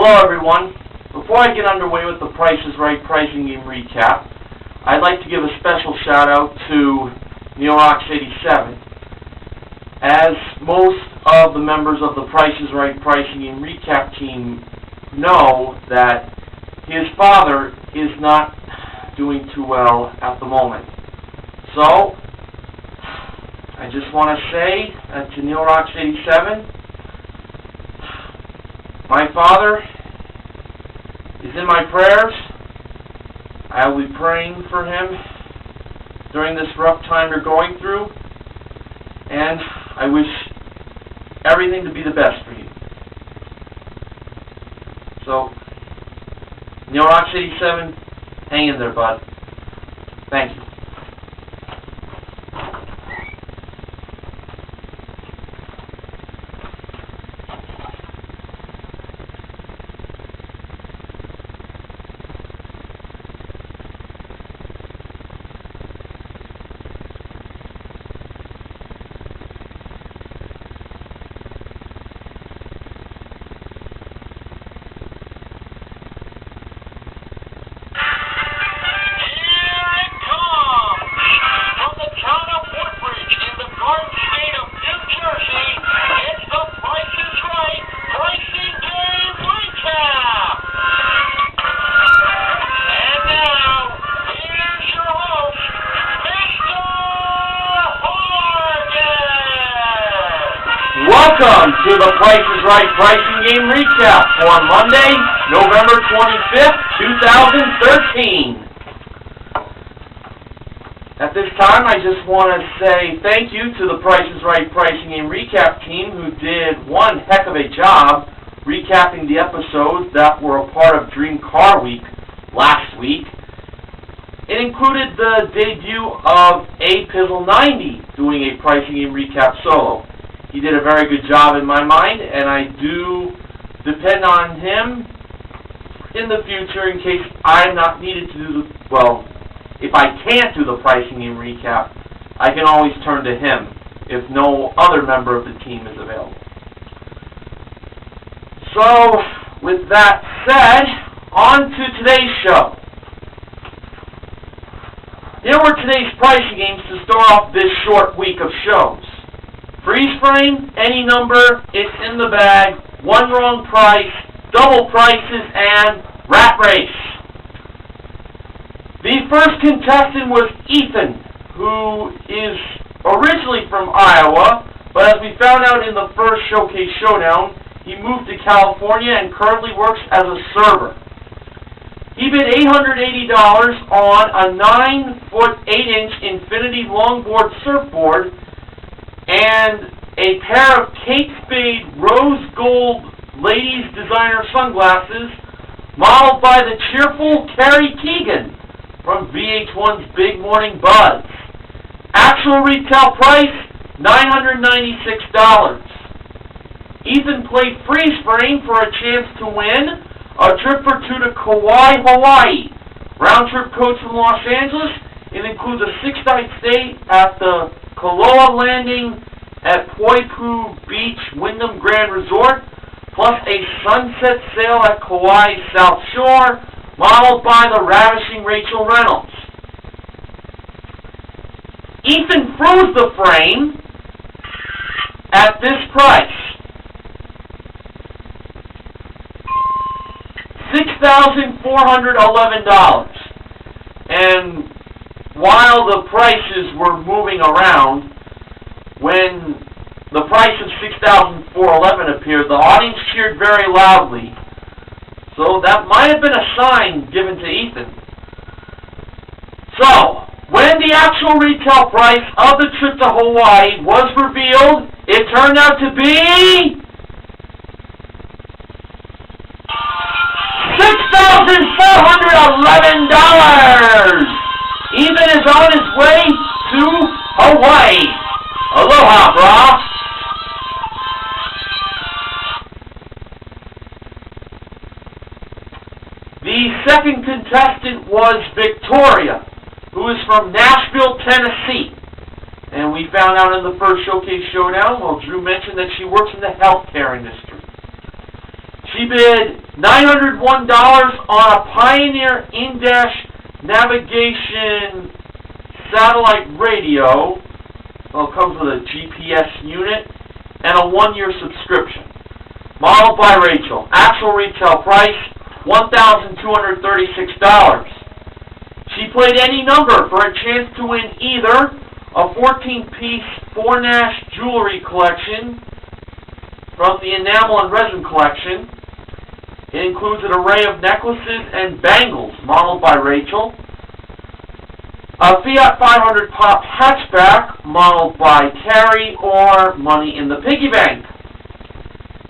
Hello everyone. Before I get underway with the Price is Right pricing game recap, I'd like to give a special shout out to NeilRox87. As most of the members of the Price is Right pricing game recap team know, that his father is not doing too well at the moment. So, I just want to say to NeilRox87, my father is in my prayers. I will be praying for him during this rough time you're going through, and I wish everything to be the best for you. So, NeilRox87, hang in there, bud. Thank you. Welcome to the Price is Right pricing game recap for Monday, November 25th, 2013. At this time, I just want to say thank you to the Price is Right pricing game recap team, who did one heck of a job recapping the episodes that were a part of Dream Car Week last week. It included the debut of A-Pizzle90 doing a pricing game recap solo. He did a very good job in my mind, and I do depend on him in the future in case I'm not needed to do the, well, if I can't do the pricing game recap, I can always turn to him if no other member of the team is available. So, with that said, on to today's show. Here were today's pricing games to start off this short week of shows. Freeze frame, any number, it's in the bag, one wrong price, double prices, and rat race. The first contestant was Ethan, who is originally from Iowa, but as we found out in the first Showcase Showdown, he moved to California and currently works as a server. He bid $880 on a 9-foot 8-inch Infinity longboard surfboard and a pair of Kate Spade rose gold ladies designer sunglasses modeled by the Cheerful Carrie Keagan from VH1's Big Morning Buzz. Actual retail price, $996. Ethan played freeze frame for a chance to win a trip for two to Kauai, Hawaii. Round trip coach from Los Angeles. It includes a 6-night stay at the Koloa Landing at Poipu Beach Wyndham Grand Resort, plus a sunset sail at Kauai South Shore, modeled by the Ravishing Rachel Reynolds. Ethan froze the frame at this price, $6,411. And while the prices were moving around, when the price of $6,411 appeared, the audience cheered very loudly. So that might have been a sign given to Ethan. So, when the actual retail price of the trip to Hawaii was revealed, it turned out to be $6,411! Ethan is on his way to Hawaii. Aloha, brah! The second contestant was Victoria, who is from Nashville, Tennessee. And we found out in the first Showcase Showdown, well, Drew mentioned that she works in the healthcare industry. She bid $901 on a Pioneer in-dash navigation satellite radio. Well, it comes with a GPS unit and a 1-year subscription. Modeled by Rachel. Actual retail price, $1,236. She played any number for a chance to win either a 14-piece Fornash jewelry collection from the enamel and resin collection. It includes an array of necklaces and bangles modeled by Rachel. A Fiat 500 Pop Hatchback modeled by Carrie, or money in the Piggy Bank.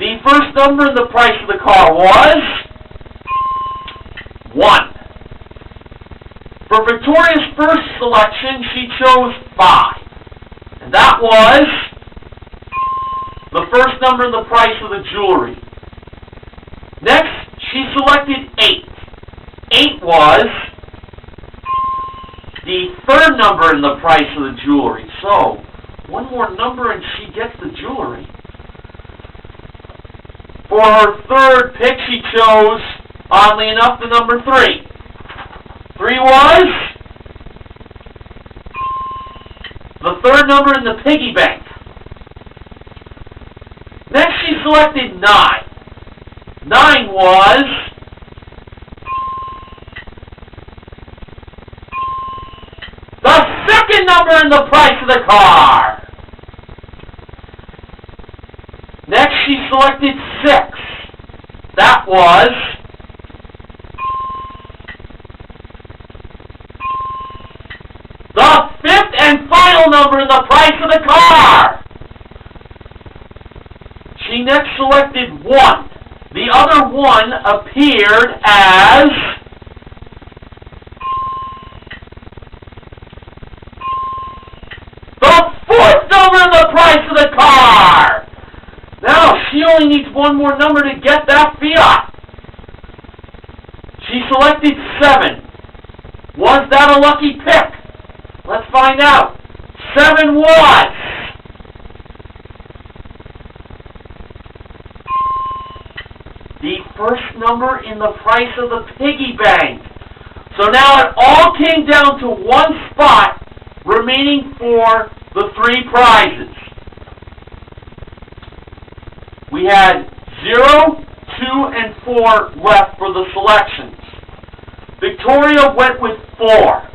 The first number in the price of the car was 1. For Victoria's first selection, she chose 5. And that was the first number in the price of the jewelry. Next, she selected 8. 8 was the third number in the price of the jewelry. So, one more number and she gets the jewelry. For her third pick, she chose, oddly enough, the number 3. 3 was the third number in the Piggy Bank. Next, she selected 9. 9 was the second number in the price of the car. Next, she selected 6. That was the fifth and final number in the price of the car. She next selected 1. The other 1 appeared as the fourth number in the price of the car. Now, she only needs one more number to get that Fiat. She selected 7. Was that a lucky pick? Let's find out. 7 was the first number in the price of the Piggy Bank. So now it all came down to one spot remaining for the 3 prizes. We had 0, 2, and 4 left for the selections. Victoria went with 4.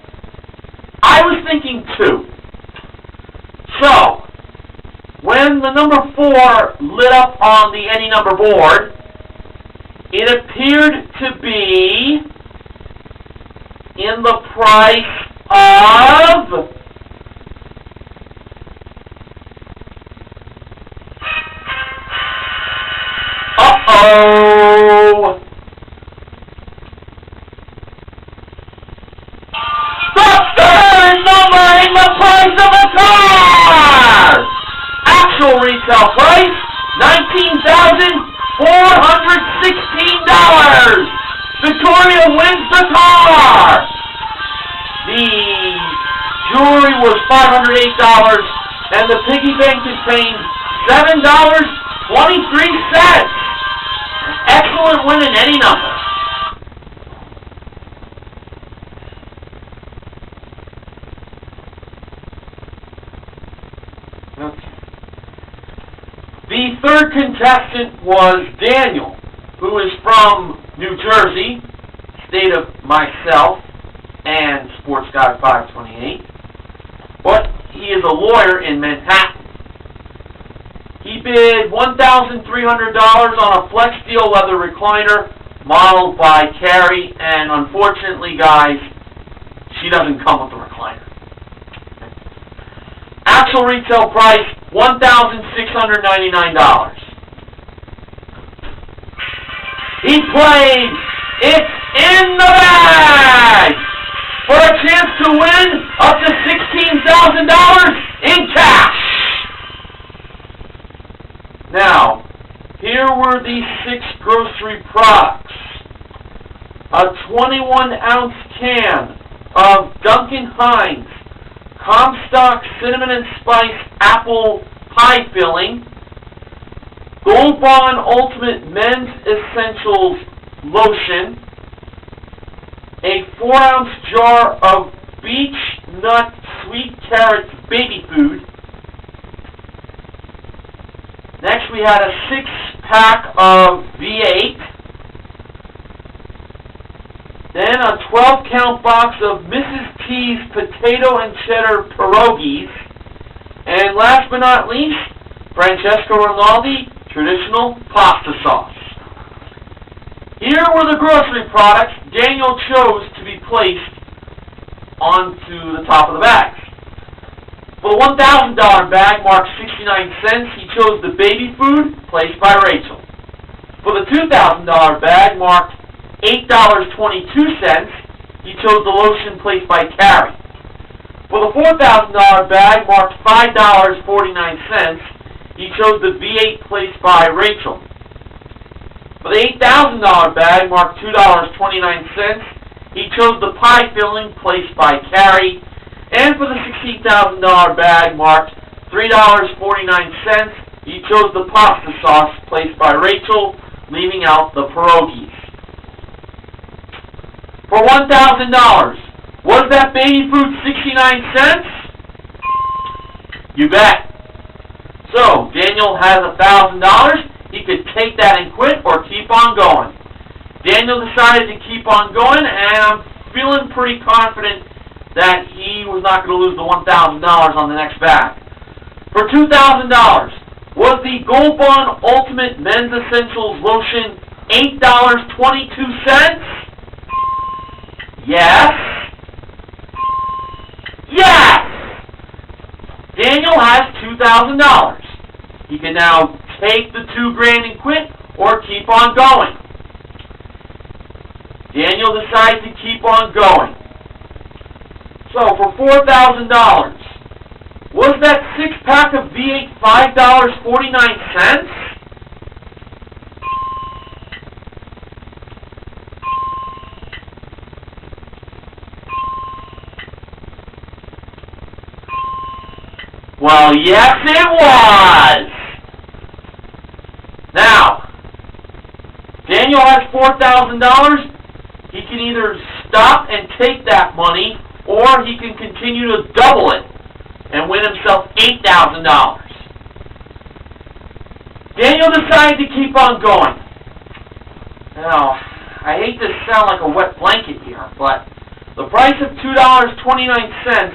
I was thinking 2. So, when the number 4 lit up on the any number board, it appeared to be in the price of uh-oh! The third number in the price of the car! Actual retail price, $19,416. Victoria wins the car! The jewelry was $508, and the piggy bank contained $7.23. Excellent win in any number. Okay. The third contestant was Daniel, who is from New Jersey, state of myself and Sports Guy 528, but he is a lawyer in Manhattan. He bid $1,300 on a Flex Steel leather recliner modeled by Carrie, and unfortunately, guys, she doesn't come with the recliner. Actual retail price, $1,699. He played It's in the Bag for a chance to win up to $16,000 in cash. Now, here were the 6 grocery products. A 21-ounce can of Duncan Hines Comstock Cinnamon and Spice Apple Pie Filling. Gold Bond Ultimate Men's Essentials Lotion, a 4-ounce jar of Beech Nut Sweet Carrots baby food. Next we had a 6-pack of V8. Then a 12-count box of Mrs. T's Potato and Cheddar Pierogies. And last but not least, Francesco Rinaldi Traditional Pasta Sauce. Here were the grocery products Daniel chose to be placed onto the top of the bags. For the $1,000 bag marked 69 cents, he chose the baby food placed by Rachel. For the $2,000 bag marked $8.22, he chose the lotion placed by Carrie. For the $4,000 bag marked $5.49, he chose the V8 placed by Rachel. For the $8,000 bag marked $2.29, he chose the pie filling placed by Carrie. And for the $16,000 bag marked $3.49, he chose the pasta sauce placed by Rachel, leaving out the pierogies. For $1,000, was that baby food 69 cents? You bet. So, Daniel has $1,000. He could take that and quit or keep on going. Daniel decided to keep on going, and I'm feeling pretty confident that he was not going to lose the $1,000 on the next bag. For $2,000, was the Gold Bond Ultimate Men's Essentials Lotion $8.22? Yes. Yes! Daniel has $2,000. He can now take the $2,000 and quit or keep on going. Daniel decides to keep on going. So for $4,000, was that 6-pack of V8 $5.49? Well, yes, it was. Now, Daniel has $4,000. He can either stop and take that money, or he can continue to double it and win himself $8,000. Daniel decided to keep on going. Now, I hate to sound like a wet blanket here, but the price of $2.29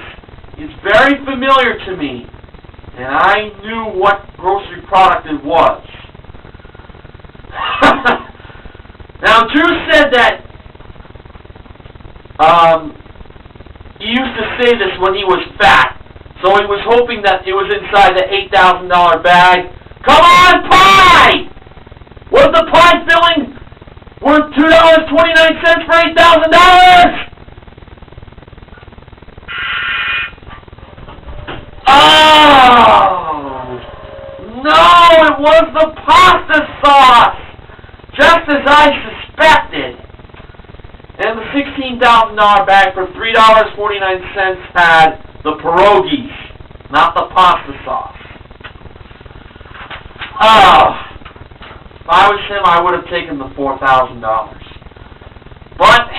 is very familiar to me, and I knew what grocery product it was. Now, Drew said that he used to say this when he was fat, so he was hoping that it was inside the $8,000 bag. Come on, pie! Was the pie filling worth $2.29 for $8,000? Oh! No, it was the pasta sauce! Just as I suspected. And the $16,000 bag for $3.49 had the pierogies, not the pasta sauce. Oh, if I was him, I would have taken the $4,000. But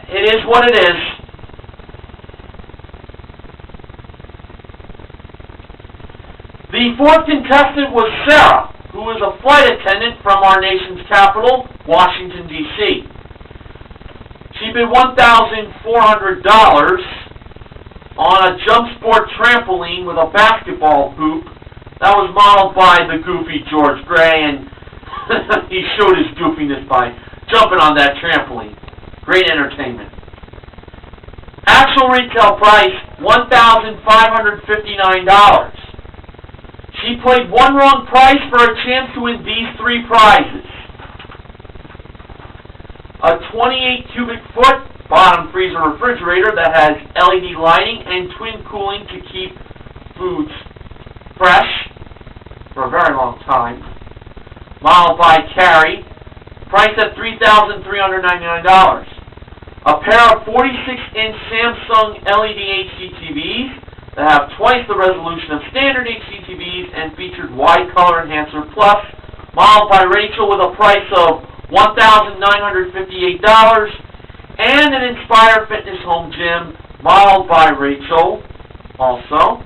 it is what it is. The fourth contestant was Sarah, who is a flight attendant from our nation's capital, Washington, D.C. She bid $1,400 on a jump sport trampoline with a basketball hoop that was modeled by the goofy George Gray, and he showed his goofiness by jumping on that trampoline. Great entertainment. Actual retail price, $1,559. She played one wrong price for a chance to win these three prizes. A 28 cubic foot bottom freezer refrigerator that has LED lighting and twin cooling to keep foods fresh for a very long time. Modeled by Carrie, priced at $3,399. A pair of 46-inch Samsung LED HDTVs that have twice the resolution of standard HDTVs and featured Wide Color Enhancer Plus modeled by Rachel with a price of $1,958, and an Inspire Fitness home gym modeled by Rachel also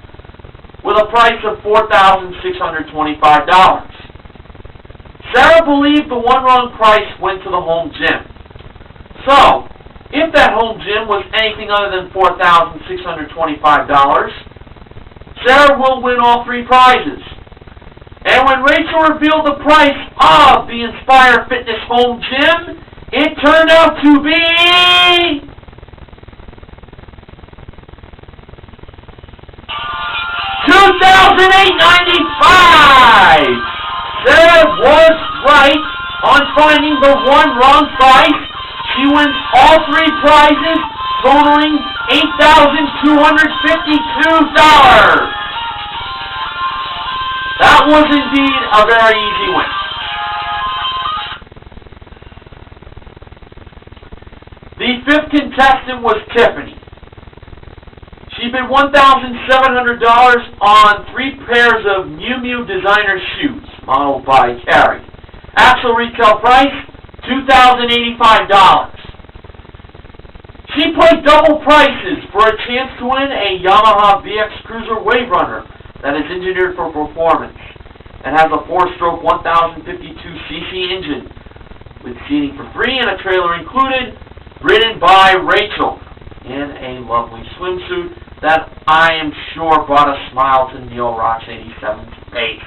with a price of $4,625. Sarah believed the one wrong price went to the home gym. So, if that home gym was anything other than $4,625, Sarah will win all three prizes. And when Rachel revealed the price of the Inspire Fitness home gym, it turned out to be $2,895. Sarah was right on finding the one wrong price. She wins all three prizes, totaling $8,252. That was indeed a very easy win. The fifth contestant was Tiffany. She bid $1,700 on 3 pairs of Miu Miu designer shoes, modeled by Carrie. Actual retail price, $2,085. She played double prices for a chance to win a Yamaha VX Cruiser Wave Runner that is engineered for performance and has a 4-stroke 1052cc engine with seating for 3 and a trailer included, ridden by Rachel in a lovely swimsuit that I am sure brought a smile to Neil Rock's 87's face.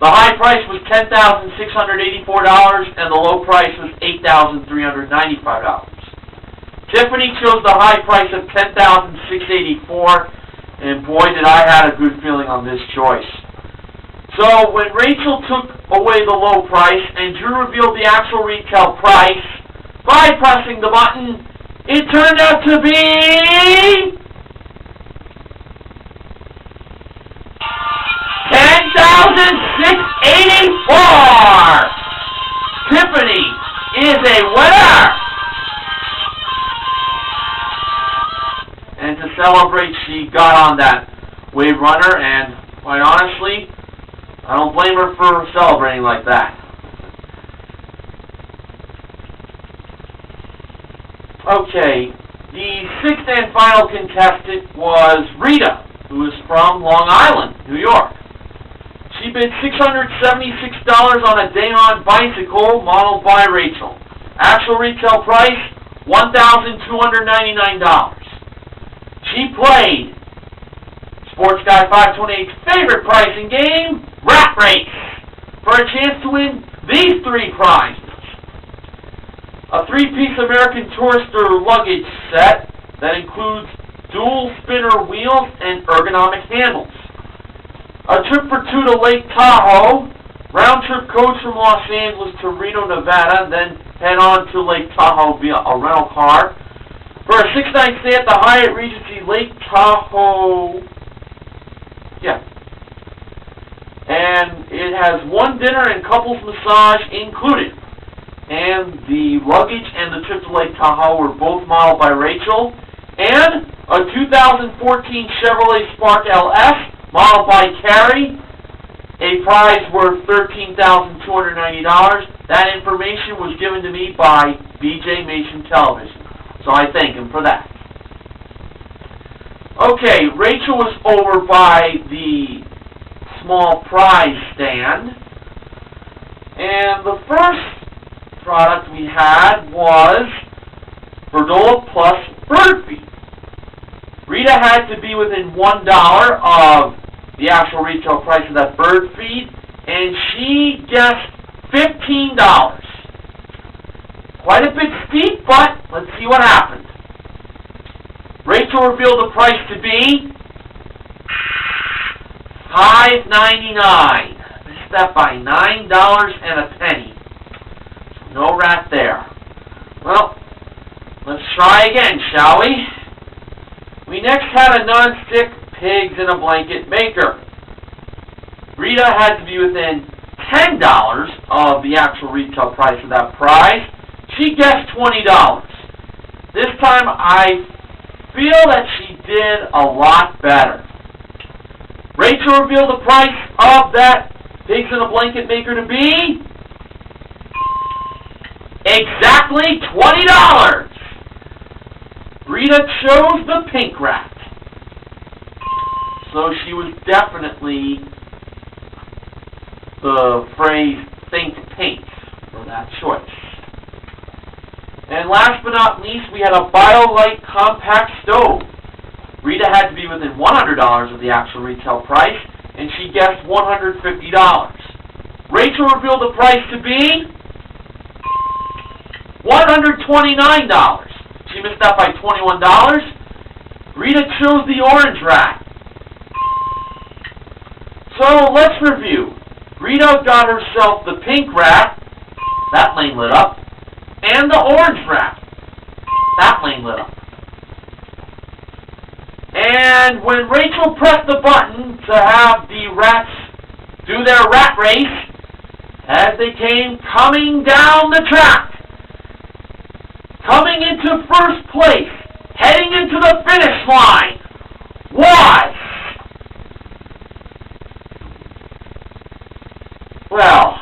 The high price was $10,684 and the low price was $8,395. Tiffany chose the high price of $10,684, and boy did I have a good feeling on this choice. So when Rachel took away the low price and Drew revealed the actual retail price by pressing the button, it turned out to be $10,684. Tiffany is a winner. And to celebrate, she got on that Wave Runner, and quite honestly, I don't blame her for celebrating like that. Okay, the sixth and final contestant was Rita, who is from Long Island, New York. She bid $676 on a day-on bicycle modeled by Rachel. Actual retail price, $1,299. She played Sports Guy 528's favorite pricing game, Rat Race, for a chance to win these 3 prizes. A 3-piece American Tourister luggage set that includes dual spinner wheels and ergonomic handles. A trip for 2 to Lake Tahoe, round-trip coach from Los Angeles to Reno, Nevada, then head on to Lake Tahoe via a rental car. For a 6-night stay at the Hyatt Regency Lake Tahoe. Yeah. And it has 1 dinner and couples massage included. And the luggage and the trip to Lake Tahoe were both modeled by Rachel. And a 2014 Chevrolet Spark LS modeled by Carrie. A prize worth $13,290. That information was given to me by BJ Mason Television. So I thank him for that. Okay, Rachel was over by the small prize stand. And the first product we had was Verdola Plus Bird Feed. Rita had to be within $1 of the actual retail price of that bird feed, and she guessed $15. Quite a bit steep, but let's see what happened. Rachel revealed the price to be $5.99. Missed that by $9 and a penny. No rat there. Well, let's try again, shall we? We next had a non-stick pigs in a blanket maker. Rita had to be within $10 of the actual retail price of that prize. She guessed $20. This time I feel that she did a lot better. Rachel revealed the price of that pigs in a blanket maker to be exactly $20. Rita chose the pink rat. So she was definitely the phrase think pink for that choice. And last but not least, we had a BioLite compact stove. Rita had to be within $100 of the actual retail price, and she guessed $150. Rachel revealed the price to be $129. She missed out by $21. Rita chose the orange rat. So let's review. Rita got herself the pink rat. That lane lit up. And the orange rat. That lane lit up. And when Rachel pressed the button to have the rats do their rat race, as they came coming down the track, coming into first place, heading into the finish line, was, well,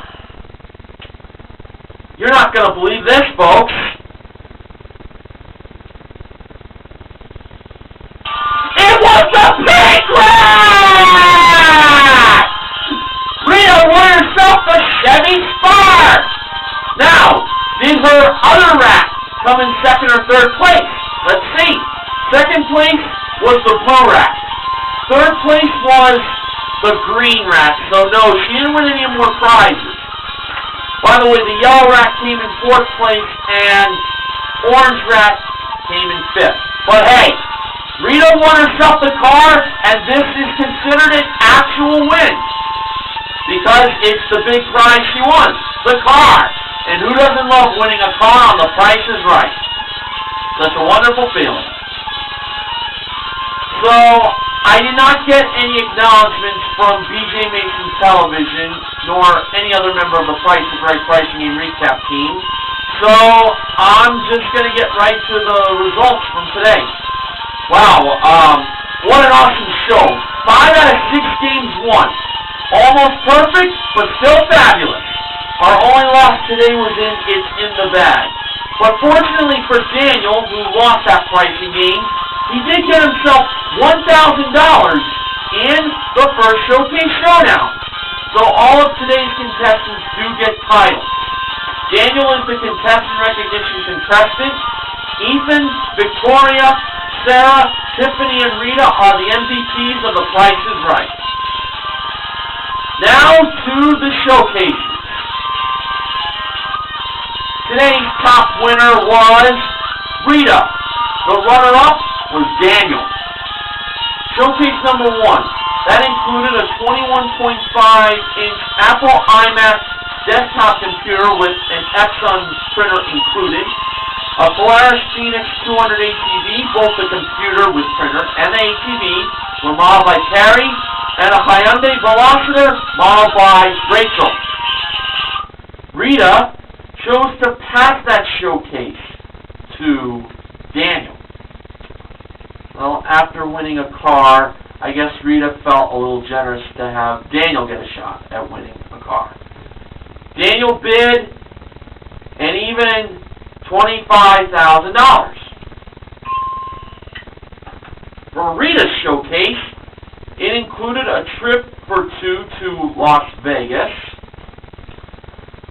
you're not going to believe this, folks. It was the pink rat! Rita won herself a Chevy Spark! Now, did her other rat come in second or third place? Let's see. Second place was the blue rat. Third place was the green rat. So no, she didn't win any more prizes. By the way, the yellow rat came in fourth place and orange rat came in fifth. But hey, Rita won herself the car, and this is considered an actual win because it's the big prize she won, the car. And who doesn't love winning a car on The Price is Right? Such a wonderful feeling. So, I did not get any acknowledgments from BJ Mason Television, nor any other member of the Price is Right Pricing and Recap team. So, I'm just going to get right to the results from today. Wow, what an awesome show. 5 out of 6 games won. Almost perfect, but still fabulous. Our only loss today was it's in the bag. But fortunately for Daniel, who lost that pricing game, he did get himself $1,000 in the first Showcase Showdown. So all of today's contestants do get titles. Daniel is the contestant recognition contestant. Ethan, Victoria, Sarah, Tiffany, and Rita are the MVPs of The Price is Right. Now to the showcases. Today's top winner was Rita. The runner-up was Daniel. Showcase number 1. That included a 21.5-inch Apple iMac desktop computer with an Epson printer included, a Polaris Phoenix 200 ATV, both the computer with printer and the ATV were modeled by Carrie, and a Hyundai Velociter modeled by Rachel. Rita chose to pass that showcase to Daniel. Well, after winning a car, I guess Rita felt a little generous to have Daniel get a shot at winning a car. Daniel bid an even $25,000. For Rita's showcase, it included a trip for two to Las Vegas,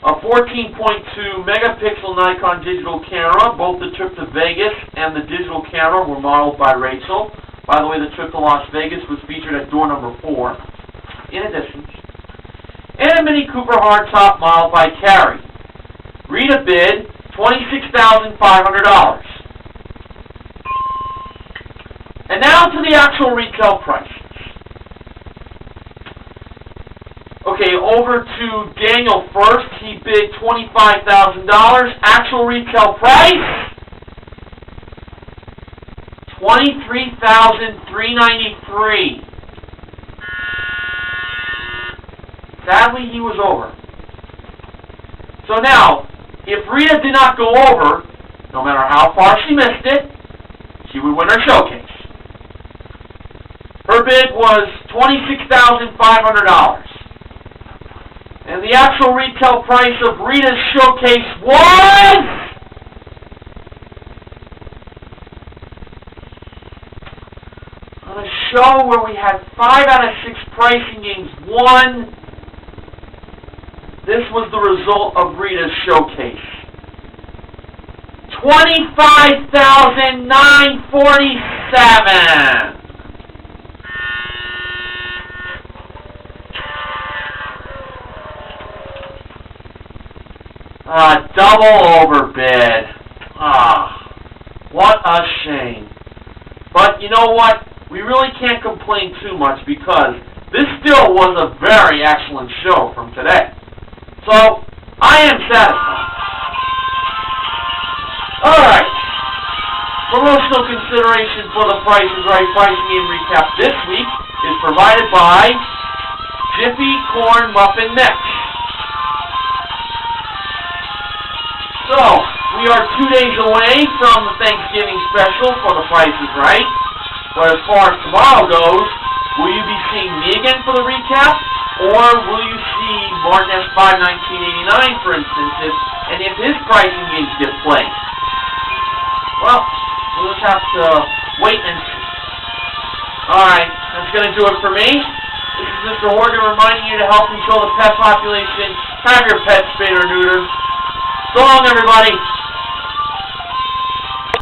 a 14.2 megapixel Nikon digital camera. Both the trip to Vegas and the digital camera were modeled by Rachel. By the way, the trip to Las Vegas was featured at door number 4, in addition. And a Mini Cooper hardtop modeled by Carrie. Rita bid $26,500. And now to the actual retail prices. Okay, over to Daniel first. He bid $25,000. Actual retail price, $23,393. Sadly, he was over. So now, if Rita did not go over, no matter how far she missed it, she would win her showcase. Her bid was $26,500. And the actual retail price of Rita's Showcase was... on a show where we had 5 out of 6 pricing games won, this was the result of Rita's Showcase. $25,947. Double overbid. What a shame. But you know what? We really can't complain too much because this still was a very excellent show from today. So, I am satisfied. Alright. Promotional consideration for the Price is Right pricing game recap this week is provided by Jiffy Corn Muffin Mix. So, we are 2 days away from the Thanksgiving special for The Price is Right. But as far as tomorrow goes, will you be seeing me again for the recap? Or will you see Martin S. 5, 1989, for instance, if his pricing games get played? Well, we'll just have to wait and see. Alright, that's going to do it for me. This is Mr. Horgan reminding you to help control the pet population. Have your pets spayed or neutered. So long, everybody.